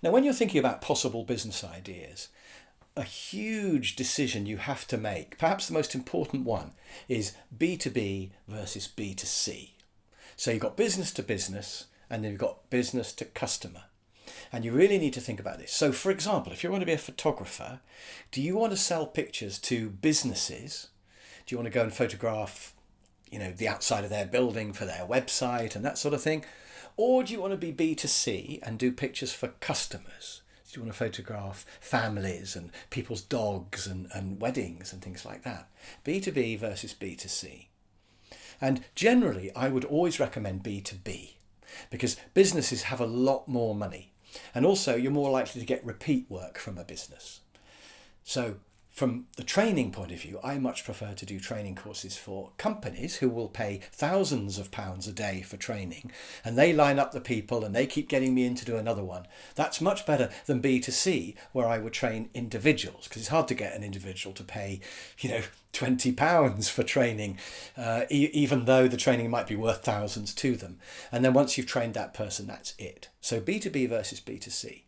Now, when you're thinking about possible business ideas, a huge decision you have to make, perhaps the most important one, is B2B versus B2C. So you've got business to business and then you've got business to customer. And you really need to think about this. So for example, if you want to be a photographer, do you want to sell pictures to businesses? Do you want to go and photograph, the outside of their building for their website and that sort of thing? Or do you want to be B2C and do pictures for customers? Do you want to photograph families and people's dogs and weddings and things like that? B2B versus B2C. And generally, I would always recommend B2B because businesses have a lot more money. And also, you're more likely to get repeat work from a business. So from the training point of view, I much prefer to do training courses for companies who will pay thousands of pounds a day for training, and they line up the people and they keep getting me in to do another one. That's much better than B2C, where I would train individuals, because it's hard to get an individual to pay, £20 for training, even though the training might be worth thousands to them. And then once you've trained that person, that's it. So B2B versus B2C.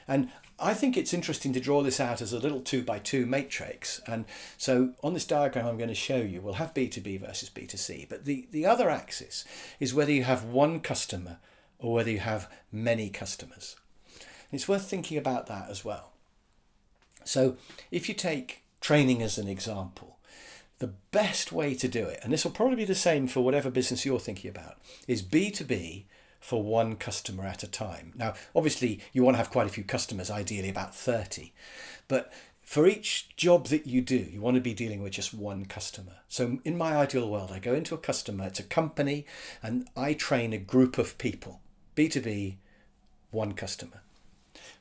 And I think it's interesting to draw this out as a little 2x2 matrix. And so on this diagram I'm going to show you, we'll have B2B versus B2C. But the other axis is whether you have one customer or whether you have many customers. And it's worth thinking about that as well. So if you take training as an example, the best way to do it, and this will probably be the same for whatever business you're thinking about, is B2B for one customer at a time. Now, obviously, you want to have quite a few customers, ideally about 30. But for each job that you do, you want to be dealing with just one customer. So in my ideal world, I go into a customer, it's a company, and I train a group of people. B2B, one customer,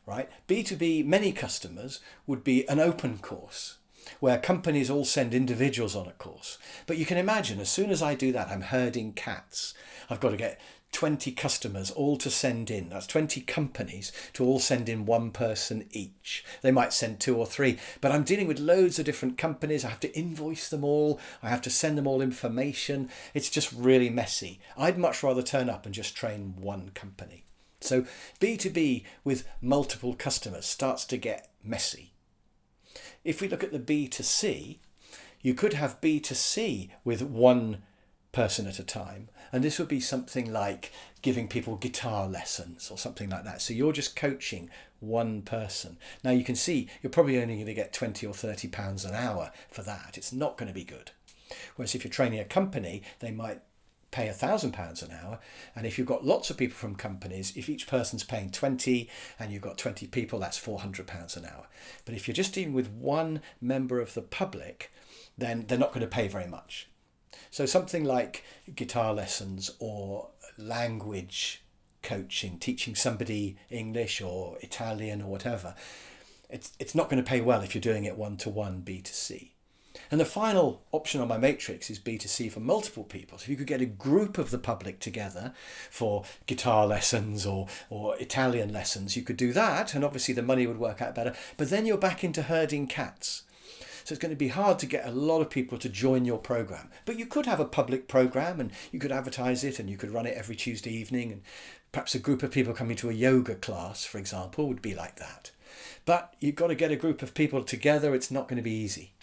right? B2B, many customers would be an open course, where companies all send individuals on a course. But you can imagine, as soon as I do that, I'm herding cats. I've got to get 20 customers all to send in. That's 20 companies to all send in one person each. They might send 2 or 3, but I'm dealing with loads of different companies. I have to invoice them all. I have to send them all information. It's just really messy. I'd much rather turn up and just train one company. So B2B with multiple customers starts to get messy. If we look at the B2C, you could have B2C with one person at a time, and this would be something like giving people guitar lessons or something like that. So you're just coaching one person. Now you can see you're probably only going to get 20 or 30 pounds an hour for that. It's not going to be good. Whereas if you're training a company, they might pay £1,000 an hour, and if you've got lots of people from companies, if each person's paying 20 and you've got 20 people, that's £400 an hour. But if you're just dealing with one member of the public, then they're not going to pay very much. So something like guitar lessons or language coaching, teaching somebody English or Italian or whatever, it's not going to pay well if you're doing it one-to-one B2C. And the final option on my matrix is B2C for multiple people. So if you could get a group of the public together for guitar lessons or Italian lessons, you could do that, and obviously the money would work out better. But then you're back into herding cats. So it's going to be hard to get a lot of people to join your program. But you could have a public program and you could advertise it and you could run it every Tuesday evening, and perhaps a group of people coming to a yoga class, for example, would be like that. But you've got to get a group of people together. It's not going to be easy.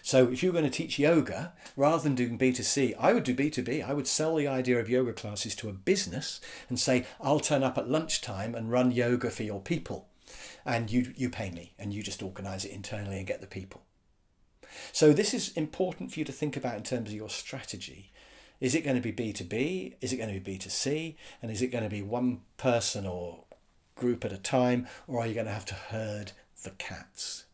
So if you're going to teach yoga, rather than doing B2C, I would do B2B. I would sell the idea of yoga classes to a business and say, I'll turn up at lunchtime and run yoga for your people. And you pay me and you just organise it internally and get the people. So this is important for you to think about in terms of your strategy. Is it going to be B2B? Is it going to be B2C? And is it going to be one person or group at a time? Or are you going to have to herd the cats?